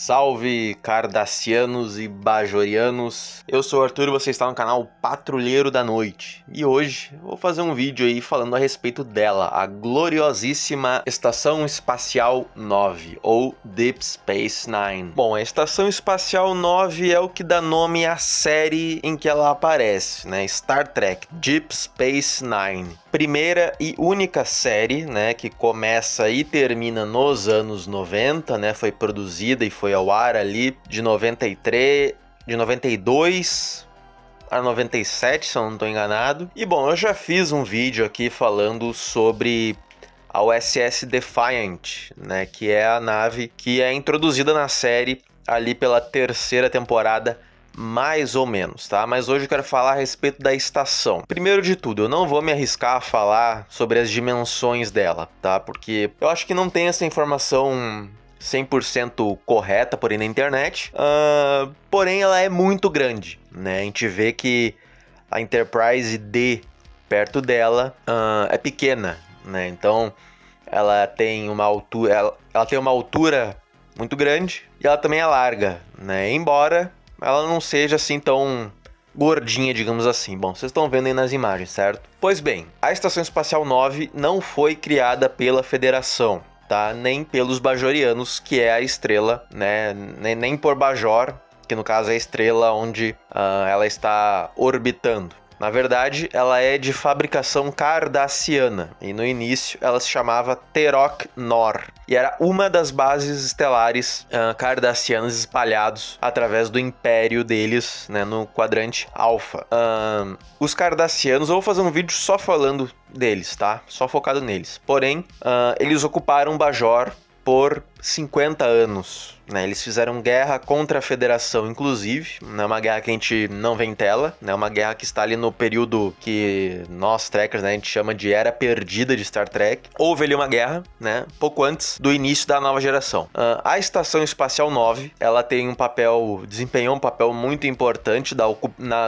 Salve Cardassianos e Bajorianos, eu sou o Arthur e você está no canal Patrulheiro da Noite. E hoje eu vou fazer um vídeo aí falando a respeito dela, a gloriosíssima Estação Espacial 9, ou Deep Space Nine. Bom, a Estação Espacial 9 é o que dá nome à série em que ela aparece, né? Star Trek Deep Space Nine. Primeira e única série, né, que começa e termina nos anos 90, né? Foi produzida e foi ao ar ali de 92 a 97, se eu não estou enganado. E bom, eu já fiz um vídeo aqui falando sobre a USS Defiant, né, que é a nave que é introduzida na série ali pela terceira temporada, mais ou menos, tá? Mas hoje eu quero falar a respeito da estação. Primeiro de tudo, eu não vou me arriscar a falar sobre as dimensões dela, tá? Porque eu acho que não tem essa informação 100% correta por aí na internet, porém ela é muito grande, né? A gente vê que a Enterprise D perto dela é pequena, né? Então ela tem uma altura, ela tem uma altura muito grande e ela também é larga, né? Embora ela não seja assim tão gordinha, digamos assim. Bom, vocês estão vendo aí nas imagens, certo? Pois bem, a Estação Espacial 9 não foi criada pela Federação, tá? Nem pelos Bajorianos, que é a estrela, né? Nem por Bajor, que no caso é a estrela onde ela está orbitando. Na verdade, ela é de fabricação cardassiana, e no início ela se chamava Terok-Nor, e era uma das bases estelares cardassianas espalhados através do império deles, né, no quadrante Alpha. Os cardassianos, eu vou fazer um vídeo só falando deles, tá? Só focado neles. Porém, eles ocuparam Bajor por 50 anos, né? Eles fizeram guerra contra a Federação, inclusive, né? Uma guerra que a gente não vê em tela, né? Uma guerra que está ali no período que nós, trekkers, né, a gente chama de Era Perdida de Star Trek. Houve ali uma guerra, né, pouco antes do início da nova geração. A Estação Espacial 9, ela desempenhou um papel muito importante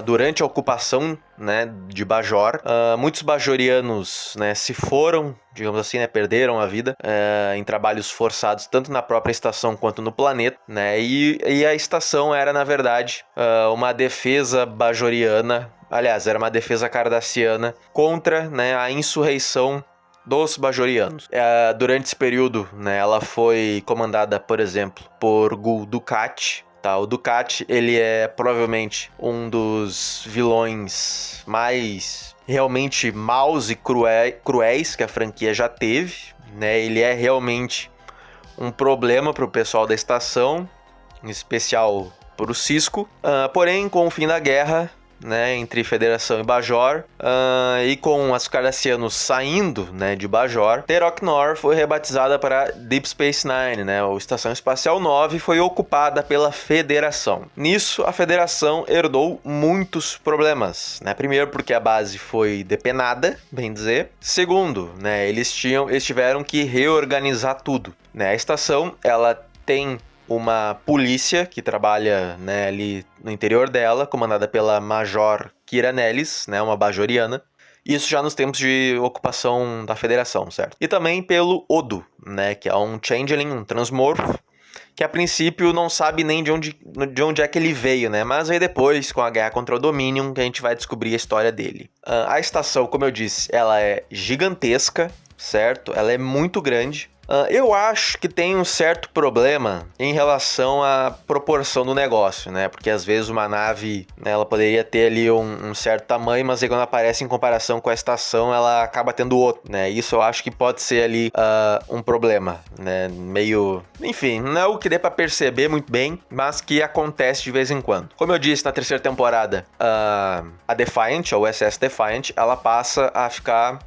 durante a ocupação, né, de Bajor. Muitos bajorianos, né, se foram, digamos assim, né, perderam a vida em trabalhos forçados, tanto na própria estação quanto no planeta, né, e a estação era, na verdade, uma defesa bajoriana, aliás, era uma defesa cardassiana contra, né, a insurreição dos bajorianos. Durante esse período, né, ela foi comandada, por exemplo, por Gul Dukat. Tá, o Dukat, ele é provavelmente um dos vilões mais realmente maus e cruéis que a franquia já teve, né? Ele é realmente um problema para o pessoal da estação, em especial para o Sisko. Porém, com o fim da guerra, né, entre Federação e Bajor, e com os cardassianos saindo, né, de Bajor, Terok-Nor foi rebatizada para Deep Space Nine, né, ou Estação Espacial 9, foi ocupada pela Federação. Nisso, a Federação herdou muitos problemas, né, primeiro porque a base foi depenada, bem dizer. Segundo, né, eles tiveram que reorganizar tudo, né. A estação, ela tem uma polícia que trabalha, né, ali no interior dela, comandada pela Major Kira Nellis, né, uma bajoriana. Isso já nos tempos de ocupação da Federação, certo? E também pelo Odo, né, que é um changeling, um transmorfo, que a princípio não sabe nem de onde é que ele veio, né? Mas aí depois, com a guerra contra o Dominion, que a gente vai descobrir a história dele. A estação, como eu disse, ela é gigantesca, certo? Ela é muito grande. Eu acho que tem um certo problema em relação à proporção do negócio, né? Porque às vezes uma nave, né, ela poderia ter ali um certo tamanho, mas aí quando aparece em comparação com a estação, ela acaba tendo outro, né? Isso eu acho que pode ser ali um problema, né? Meio... Enfim, não é o que dê pra perceber muito bem, mas que acontece de vez em quando. Como eu disse, na terceira temporada, a Defiant, a USS Defiant, ela passa a ficar...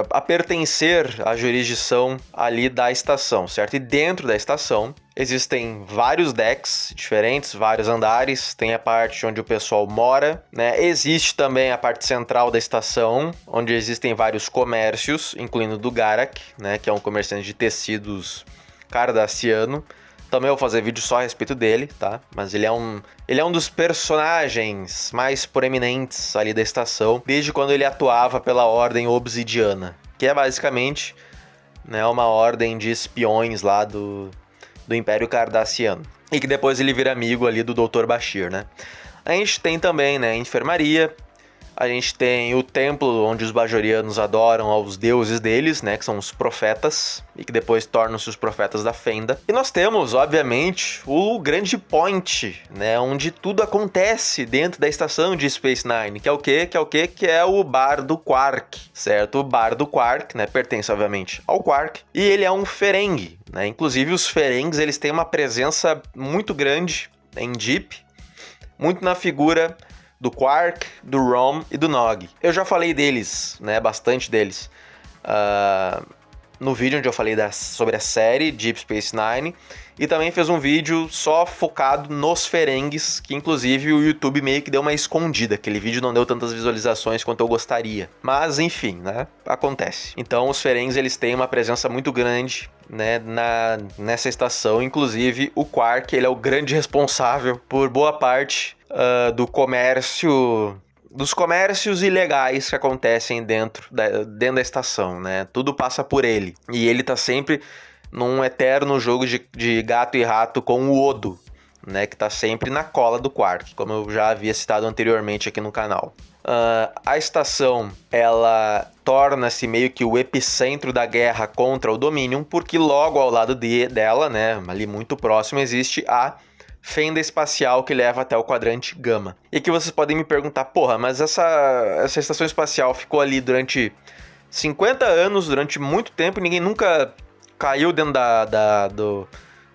a pertencer à jurisdição ali da estação, certo? E dentro da estação existem vários decks diferentes, vários andares, tem a parte onde o pessoal mora, né? Existe também a parte central da estação, onde existem vários comércios, incluindo o do Garak, né? Que é um comerciante de tecidos cardassiano. Também vou fazer vídeo só a respeito dele, tá? Mas ele é um dos personagens mais proeminentes ali da estação, desde quando ele atuava pela Ordem Obsidiana, que é basicamente, né, uma ordem de espiões lá do Império Cardassiano. e que depois ele vira amigo ali do Dr. Bashir, né? A gente tem também, né, a enfermaria, a gente tem o templo onde os bajorianos adoram aos deuses deles, né, que são os profetas, e que depois tornam-se os profetas da Fenda. E nós temos, obviamente, o grande point, né, onde tudo acontece dentro da estação de Space Nine, que é o quê? Que é o Bar do Quark, certo? O Bar do Quark, né, pertence, obviamente, ao Quark, e ele é um Ferengi, né? Inclusive, os Ferengues, eles têm uma presença muito grande em Deep, muito na figura do Quark, do Rom e do Nog. Eu já falei deles, né, bastante deles, no vídeo onde eu falei sobre a série Deep Space Nine, e também fez um vídeo só focado nos Ferengues, que inclusive o YouTube meio que deu uma escondida, aquele vídeo não deu tantas visualizações quanto eu gostaria. Mas enfim, né, acontece. Então os Ferengues, eles têm uma presença muito grande, né, nessa estação. Inclusive o Quark, ele é o grande responsável por boa parte dos comércios ilegais que acontecem dentro da estação, né? Tudo passa por ele. E ele tá sempre num eterno jogo de gato e rato com o Odo, né? Que tá sempre na cola do Quark, como eu já havia citado anteriormente aqui no canal. A estação, ela torna-se meio que o epicentro da guerra contra o Dominion, porque logo ao lado dela, né, ali muito próximo, existe a fenda espacial que leva até o quadrante Gama. E que vocês podem me perguntar, porra, mas essa estação espacial ficou ali durante 50 anos, durante muito tempo, e ninguém nunca caiu dentro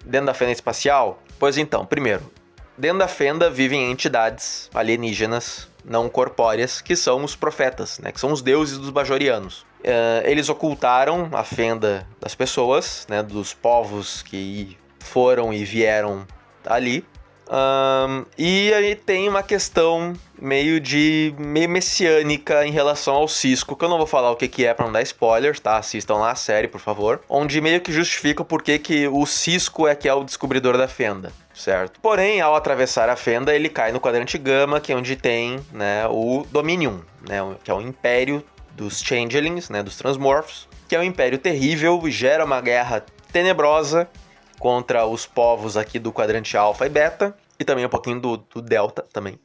dentro da fenda espacial? Pois então, primeiro, dentro da fenda vivem entidades alienígenas não corpóreas, que são os profetas, né, que são os deuses dos bajorianos. Eles ocultaram a fenda das pessoas, né, dos povos que foram e vieram ali. E aí tem uma questão meio messiânica em relação ao Cisco, que eu não vou falar o que é pra não dar spoilers, tá? Assistam lá a série, por favor. Onde meio que justifica o porquê que o Cisco é que é o descobridor da fenda, certo? Porém, ao atravessar a fenda, ele cai no quadrante Gama, que é onde tem, né, o Dominion, né, que é o império dos Changelings, né, dos Transmorphs, que é um império terrível, gera uma guerra tenebrosa contra os povos aqui do quadrante Alpha e Beta, e também um pouquinho do Delta também.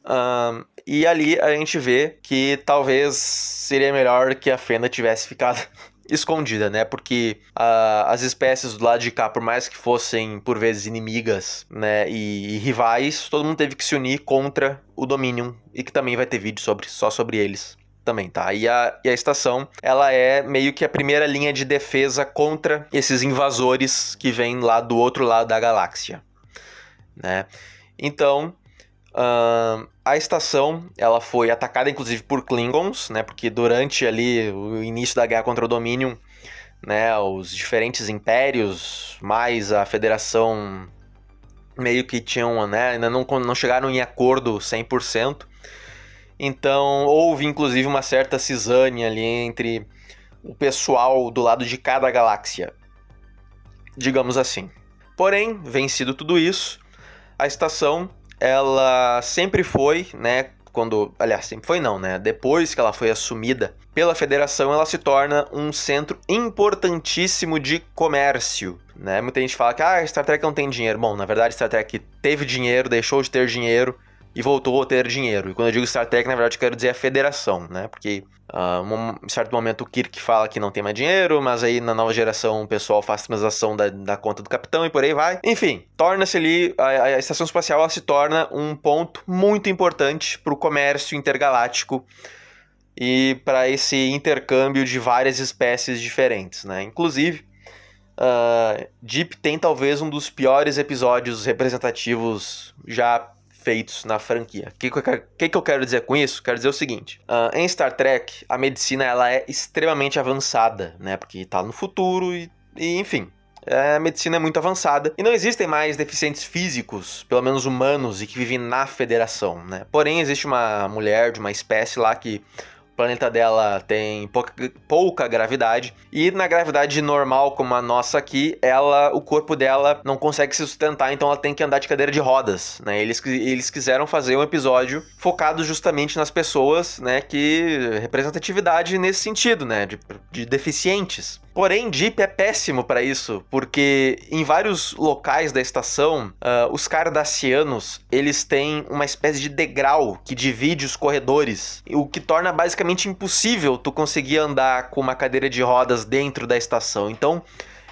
E ali a gente vê que talvez seria melhor que a fenda tivesse ficado escondida, né? Porque as espécies do lado de cá, por mais que fossem por vezes inimigas, né, e rivais, todo mundo teve que se unir contra o Dominion, e que também vai ter vídeo só sobre eles também, tá? E a estação, ela é meio que a primeira linha de defesa contra esses invasores que vêm lá do outro lado da galáxia, né? Então, a estação, ela foi atacada inclusive por Klingons, né? Porque durante ali o início da guerra contra o Dominion, né, os diferentes impérios, mais a Federação, meio que tinham, né, ainda não chegaram em acordo 100%. Então, houve inclusive uma certa cisânia ali entre o pessoal do lado de cada galáxia, digamos assim. Porém, vencido tudo isso, a estação, ela sempre foi, né, sempre foi não, né, depois que ela foi assumida pela Federação, ela se torna um centro importantíssimo de comércio, né? Muita gente fala que Star Trek não tem dinheiro. Bom, na verdade, Star Trek teve dinheiro, deixou de ter dinheiro e voltou a ter dinheiro. E quando eu digo Star Trek, na verdade, eu quero dizer a Federação, né? Porque em certo momento o Kirk fala que não tem mais dinheiro, mas aí na nova geração o pessoal faz transação da conta do capitão e por aí vai. Enfim, torna-se ali, a estação espacial, ela se torna um ponto muito importante para o comércio intergaláctico e para esse intercâmbio de várias espécies diferentes, né? Inclusive, Deep tem talvez um dos piores episódios representativos já feitos na franquia. O que eu quero dizer com isso? Quero dizer o seguinte: em Star Trek, a medicina ela é extremamente avançada, né? Porque tá no futuro e enfim, a medicina é muito avançada e não existem mais deficientes físicos, pelo menos humanos, e que vivem na Federação, né? Porém, existe uma mulher de uma espécie lá que o planeta dela tem pouca gravidade, e na gravidade normal como a nossa aqui, o corpo dela não consegue se sustentar, então ela tem que andar de cadeira de rodas, né? Eles quiseram fazer um episódio focado justamente nas pessoas, né, que representatividade nesse sentido, né, de deficientes. Porém, Deep é péssimo para isso, porque em vários locais da estação, os cardassianos, eles têm uma espécie de degrau que divide os corredores, o que torna basicamente impossível tu conseguir andar com uma cadeira de rodas dentro da estação. Então,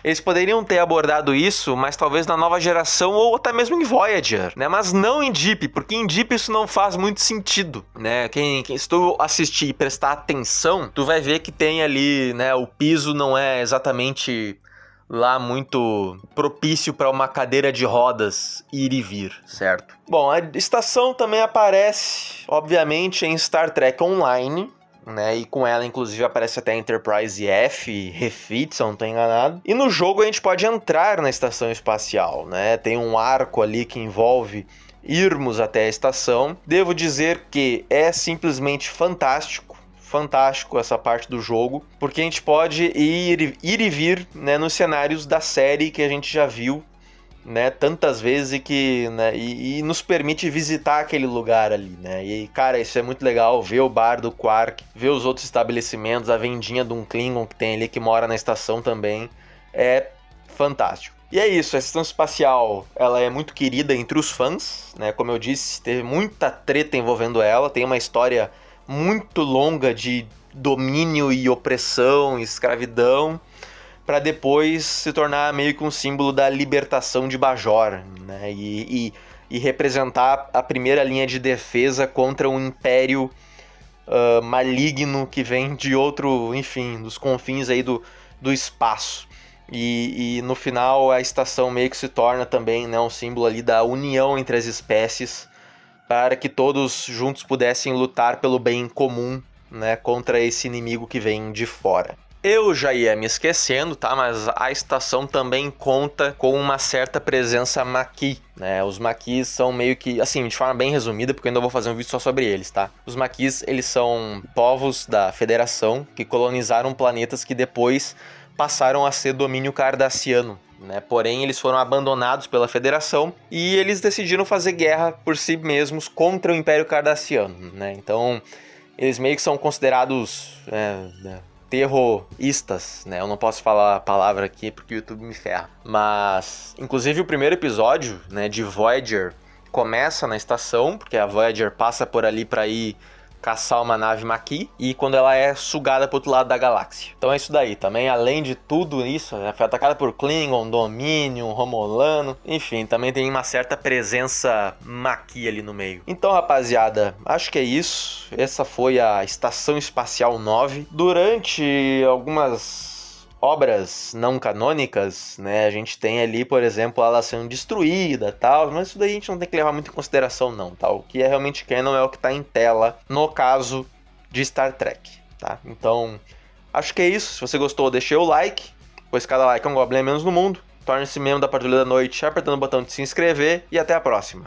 eles poderiam ter abordado isso, mas talvez na nova geração ou até mesmo em Voyager, né? Mas não em Deep, porque em Deep isso não faz muito sentido, né? Se tu assistir e prestar atenção, tu vai ver que tem ali, né? O piso não é exatamente lá muito propício para uma cadeira de rodas ir e vir, certo? Bom, a estação também aparece, obviamente, em Star Trek Online, né? E com ela, inclusive, aparece até Enterprise F, Refit, se eu não estou enganado. E no jogo a gente pode entrar na estação espacial, né? Tem um arco ali que envolve irmos até a estação. Devo dizer que é simplesmente fantástico essa parte do jogo, porque a gente pode ir e vir, né, nos cenários da série que a gente já viu, né, tantas vezes e nos permite visitar aquele lugar ali, né? E, cara, isso é muito legal, ver o bar do Quark, ver os outros estabelecimentos, a vendinha de um Klingon que tem ali que mora na estação também, é fantástico. E é isso, a estação espacial, ela é muito querida entre os fãs, né? Como eu disse, teve muita treta envolvendo ela, tem uma história muito longa de domínio e opressão, escravidão, para depois se tornar meio que um símbolo da libertação de Bajor, né? E representar a primeira linha de defesa contra um império maligno que vem de outro, enfim, dos confins aí do espaço. E no final a estação meio que se torna também, né, um símbolo ali da união entre as espécies, para que todos juntos pudessem lutar pelo bem comum, né, contra esse inimigo que vem de fora. Eu já ia me esquecendo, tá? Mas a estação também conta com uma certa presença Maquis, né? Os Maquis são meio que, assim, de forma bem resumida, porque eu ainda vou fazer um vídeo só sobre eles, tá? Os Maquis, eles são povos da Federação que colonizaram planetas que depois passaram a ser domínio cardassiano, né? Porém, eles foram abandonados pela Federação e eles decidiram fazer guerra por si mesmos contra o Império Cardassiano, né? Então, eles meio que são considerados terroristas, né? Eu não posso falar a palavra aqui porque o YouTube me ferra. Mas, inclusive, o primeiro episódio, né, de Voyager começa na estação, porque a Voyager passa por ali para ir caçar uma nave Maquis, e quando ela é sugada para outro lado da galáxia. Então é isso daí. Também, além de tudo isso, né, foi atacada por Klingon, Dominion, Romulano, enfim, também tem uma certa presença Maquis ali no meio. Então, rapaziada, acho que é isso. Essa foi a Estação Espacial 9. Durante algumas obras não canônicas, né, a gente tem ali, por exemplo, ela sendo destruída e tal, mas isso daí a gente não tem que levar muito em consideração não, tá? O que é realmente canon é o que tá em tela, no caso de Star Trek, tá? Então, acho que é isso. Se você gostou, deixa o like, pois cada like é um goblin a menos no mundo. Torne-se membro da Patrulha da Noite apertando o botão de se inscrever e até a próxima.